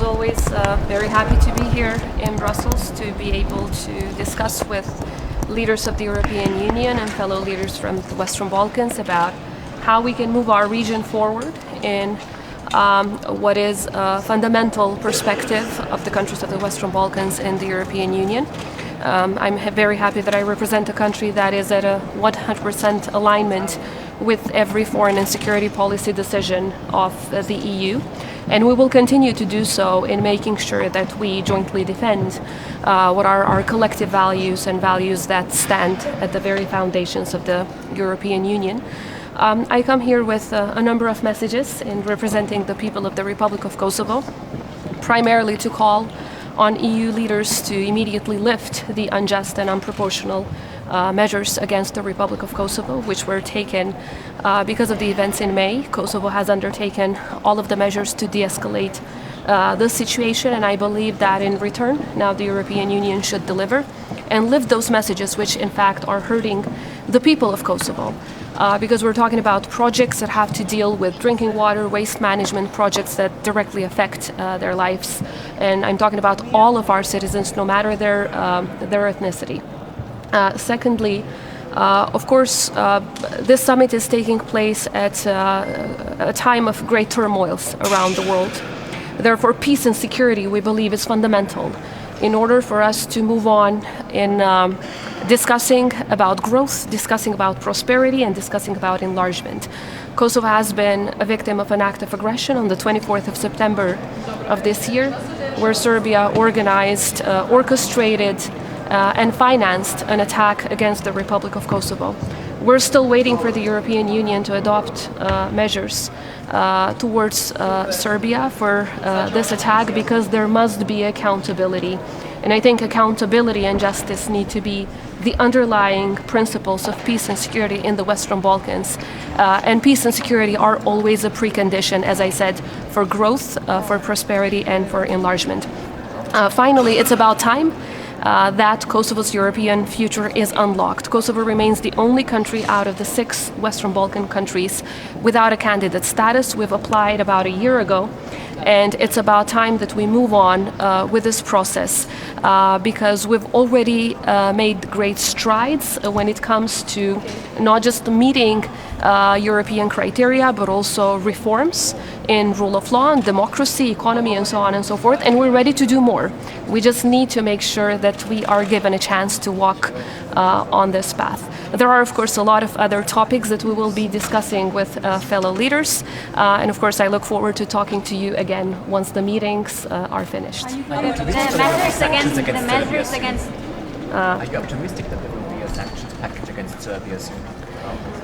always, very happy to be here in Brussels to be able to discuss with leaders of the European Union and fellow leaders from the Western Balkans about how we can move our region forward in what is a fundamental perspective of the countries of the Western Balkans in the European Union. I'm very happy that I represent a country that is at a 100% alignment with every foreign and security policy decision of the EU. And we will continue to do so in making sure that we jointly defend what are our collective values and values that stand at the very foundations of the European Union. I come here with a number of messages in representing the people of the Republic of Kosovo, primarily to call on EU leaders to immediately lift the unjust and unproportional measures against the Republic of Kosovo, which were taken because of the events in May. Kosovo has undertaken all of the measures to de-escalate the situation, and I believe that in return, now the European Union should deliver and lift those messages which in fact are hurting the people of Kosovo. Because we're talking about projects that have to deal with drinking water, waste management, projects that directly affect their lives. And I'm talking about all of our citizens, no matter their ethnicity. Secondly, of course, this summit is taking place at a time of great turmoils around the world. Therefore, peace and security, we believe, is fundamental in order for us to move on in discussing about growth, discussing about prosperity, and discussing about enlargement. Kosovo has been a victim of an act of aggression on the 24th of September of this year, where Serbia organized, orchestrated, and financed an attack against the Republic of Kosovo. We're still waiting for the European Union to adopt measures towards Serbia for this attack, because there must be accountability. And I think accountability and justice need to be the underlying principles of peace and security in the Western Balkans. And peace and security are always a precondition, as I said, for growth, for prosperity, and for enlargement. Finally, it's about time that Kosovo's European future is unlocked. Kosovo remains the only country out of the 6 Western Balkan countries without a candidate status. We've applied about a year ago, and it's about time that we move on with this process because we've already made great strides when it comes to not just meeting European criteria, but also reforms in rule of law and democracy, economy, and so on and so forth. And we're ready to do more. We just need to make sure that we are given a chance to walk on this path. There are, of course, a lot of other topics that we will be discussing with fellow leaders. And of course, I look forward to talking to you again once the meetings are finished. Are you optimistic that there will be a sanctions package against Serbia soon?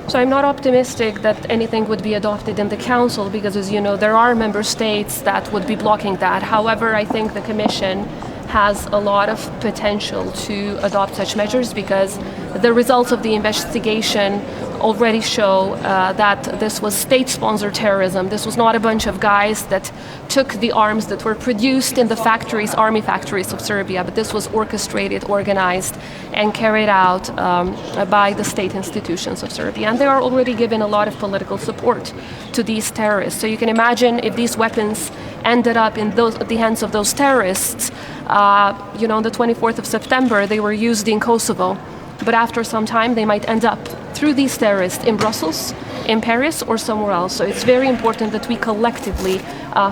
So I'm not optimistic that anything would be adopted in the Council because, as you know, there are member states that would be blocking that. However, I think the Commission has a lot of potential to adopt such measures because the results of the investigation already show that this was state-sponsored terrorism. This was not a bunch of guys that took the arms that were produced in the factories, army factories of Serbia, but this was orchestrated, organized, and carried out by the state institutions of Serbia. And they are already given a lot of political support to these terrorists. So you can imagine if these weapons ended up in the hands of those terrorists, on the 24th of September, they were used in Kosovo. But after some time, they might end up through these terrorists in Brussels, in Paris, or somewhere else. So it's very important that we collectively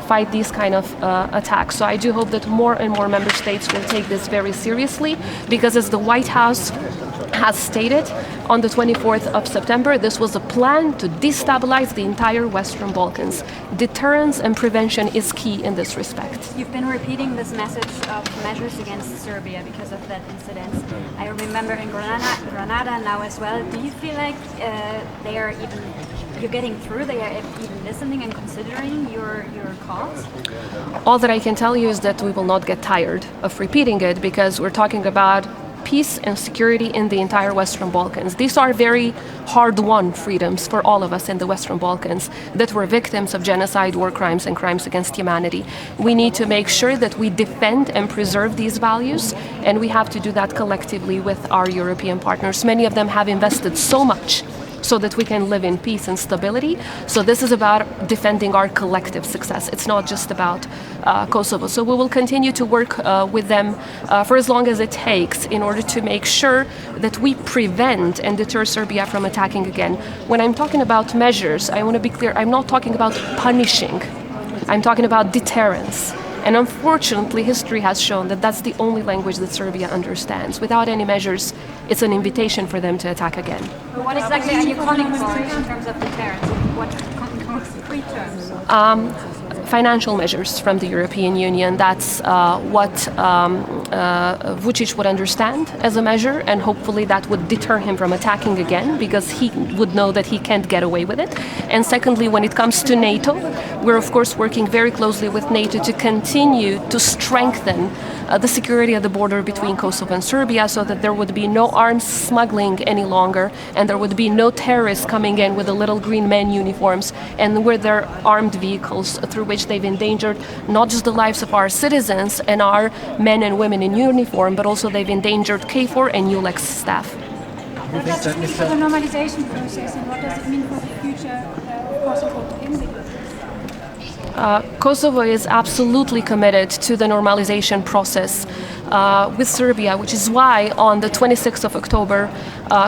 fight these kind of attacks. So I do hope that more and more member states will take this very seriously, because as the White House has stated on the 24th of September, this was a plan to destabilize the entire Western Balkans. Deterrence and prevention is key in this respect. You've been repeating this message of measures against Serbia because of that incident. I remember in Granada now as well. Do you feel like you're getting through, they are even listening and considering your cause? All that I can tell you is that we will not get tired of repeating it, because we're talking about peace and security in the entire Western Balkans. These are very hard-won freedoms for all of us in the Western Balkans that were victims of genocide, war crimes, and crimes against humanity. We need to make sure that we defend and preserve these values, and we have to do that collectively with our European partners. Many of them have invested so much so that we can live in peace and stability. So this is about defending our collective success. It's not just about Kosovo. So we will continue to work with them for as long as it takes in order to make sure that we prevent and deter Serbia from attacking again. When I'm talking about measures, I want to be clear, I'm not talking about punishing. I'm talking about deterrence. And unfortunately, history has shown that that's the only language that Serbia understands. Without any measures, it's an invitation for them to attack again. But what exactly are you calling for in terms of deterrence? What concrete terms? Financial measures from the European Union. That's what Vučić would understand as a measure, and hopefully that would deter him from attacking again, because he would know that he can't get away with it. And secondly, when it comes to NATO, we're of course working very closely with NATO to continue to strengthen the security of the border between Kosovo and Serbia, so that there would be no arms smuggling any longer, and there would be no terrorists coming in with the little green men uniforms and with their armed vehicles, through which they've endangered not just the lives of our citizens and our men and women in uniform, but also they've endangered KFOR and ULEX staff. What does it mean for the normalization process, and what does it mean for the future of Kosovo in the Kosovo is absolutely committed to the normalization process with Serbia, which is why on the 26th of October,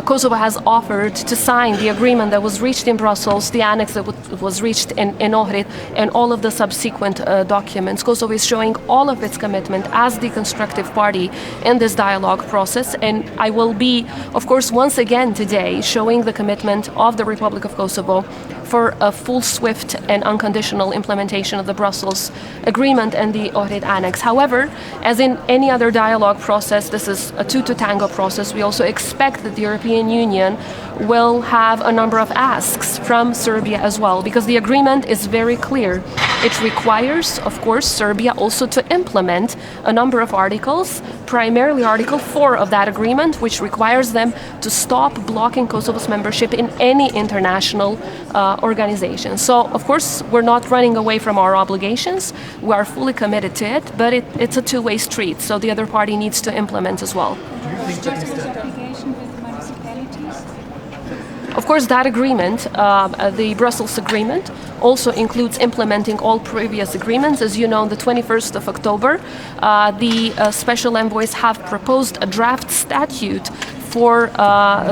Kosovo has offered to sign the agreement that was reached in Brussels, the annex that was reached in Ohrid, and all of the subsequent documents. Kosovo is showing all of its commitment as the constructive party in this dialogue process, and I will be, of course, once again today showing the commitment of the Republic of Kosovo for a full, swift, and unconditional implementation of the Brussels Agreement and the Ohrid Annex. However, as in any other dialogue process, this is a two-to-tango process. We also expect that the European Union will have a number of asks from Serbia as well, because the agreement is very clear. It requires, of course, Serbia also to implement a number of articles, primarily Article 4 of that agreement, which requires them to stop blocking Kosovo's membership in any international organization. So, of course, we're not running away from our obligations. We are fully committed to it, but it's a two-way street, so the other party needs to implement as well. application with municipalities? Of course, that agreement, the Brussels Agreement, also includes implementing all previous agreements. As you know, on the 21st of October, the special envoys have proposed a draft statute for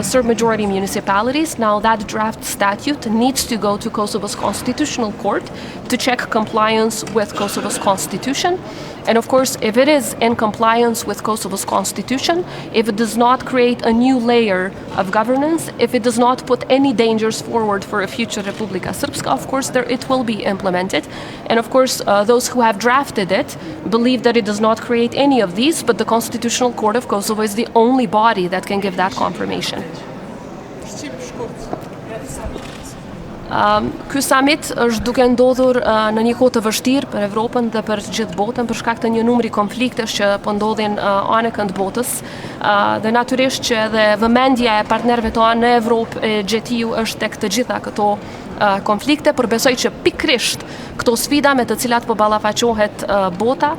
Serb majority municipalities. Now that draft statute needs to go to Kosovo's constitutional court to check compliance with Kosovo's constitution. And of course, if it is in compliance with Kosovo's constitution, if it does not create a new layer of governance, if it does not put any dangers forward for a future Republika Srpska, of course, it will be implemented. And of course, those who have drafted it believe that it does not create any of these, but the Constitutional Court of Kosovo is the only body that can give that confirmation. Ky summit është duke ndodhur në një kohë të vështirë për Evropën dhe për gjithë botën për shkak të një numri konfliktesh që po ndodhin anë kënd botës, dhe natyrisht që edhe vëmendja e partnerëve tonë në Evropë e Gjetiu është tek të gjitha këto konflikte, por besoj që pikrisht këto sfida me të cilat po ballafaqohet bota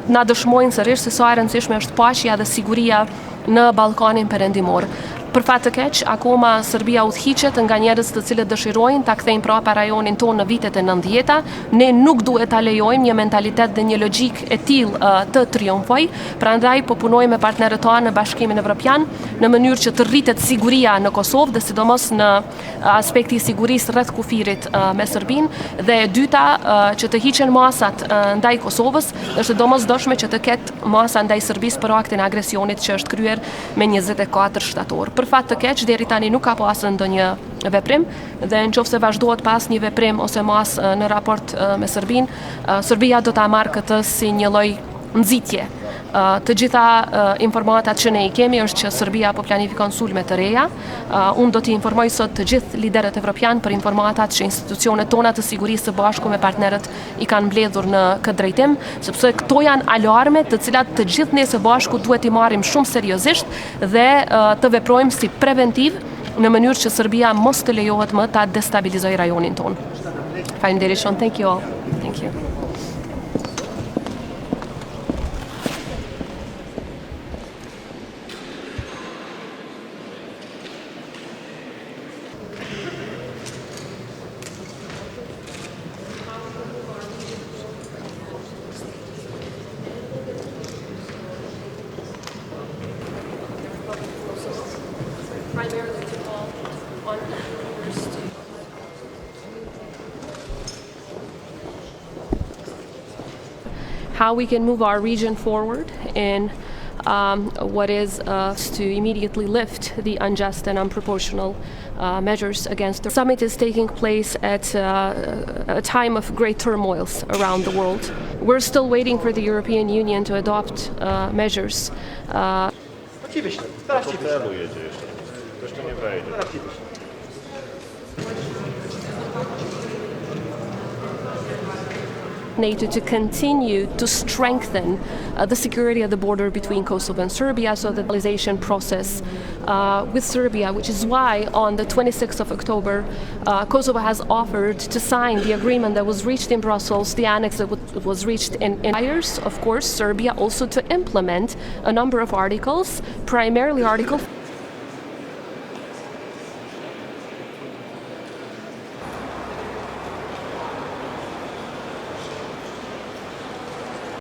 na dëshmojnë sërish se sa e rëndësishme është paqja dhe siguria në Ballkanin Perëndimor. Për fat të keq, akoma Serbia udhhiqet nga njerëz të cilët dëshirojnë ta kthejnë prapa rajonin tonë në vitet e 90-ta. Ne nuk duhet ta lejojmë një mentalitet dhe një logjik e tillë të triumfoj. Prandaj po punojmë me partnerët tonë në Bashkimin Evropian në mënyrë që të rritet siguria në Kosovë dhe sidomos në aspekti i sigurisë rreth kufirit me Serbinë. Dhe e dyta, që të hiqen masat ndaj Kosovës, është domosdoshme që të ketë masa ndaj Serbisë për aktin e agresionit që është kryer me 24 shtator. Për fat të keq, deri tani nuk ka pasur ndonjë veprim, dhe nëse vazhdohet pas një veprim ose mas në raport me Serbinë, Serbia do ta marrë këtë si një lloj nxitje. Të gjitha informatat që ne I kemi është që Serbia po planifikon sulme të reja. Unë do t'i informoj sot të gjithë liderët evropian për informatat që institucionet tona të sigurisë së bashku me partnerët I kanë mbledhur në këtë drejtim, sepse këto janë alarme të cilat të gjithë ne së bashku duhet I marrim shumë seriozisht dhe të veprojmë si preventiv në mënyrë që Serbia mos të lejohet më ta destabilizojë rajonin tonë. Faleminderit shumë. Thank you all. Thank you. how we can move our region forward in what is to immediately lift the unjust and unproportional measures against the summit is taking place at a time of great turmoils around the world. We're still waiting for the European Union to adopt measures. NATO to continue to strengthen the security of the border between Kosovo and Serbia, so the normalization process with Serbia, which is why on the 26th of October, Kosovo has offered to sign the agreement that was reached in Brussels, the annex that was reached in requires, of course, Serbia also to implement a number of articles, primarily Article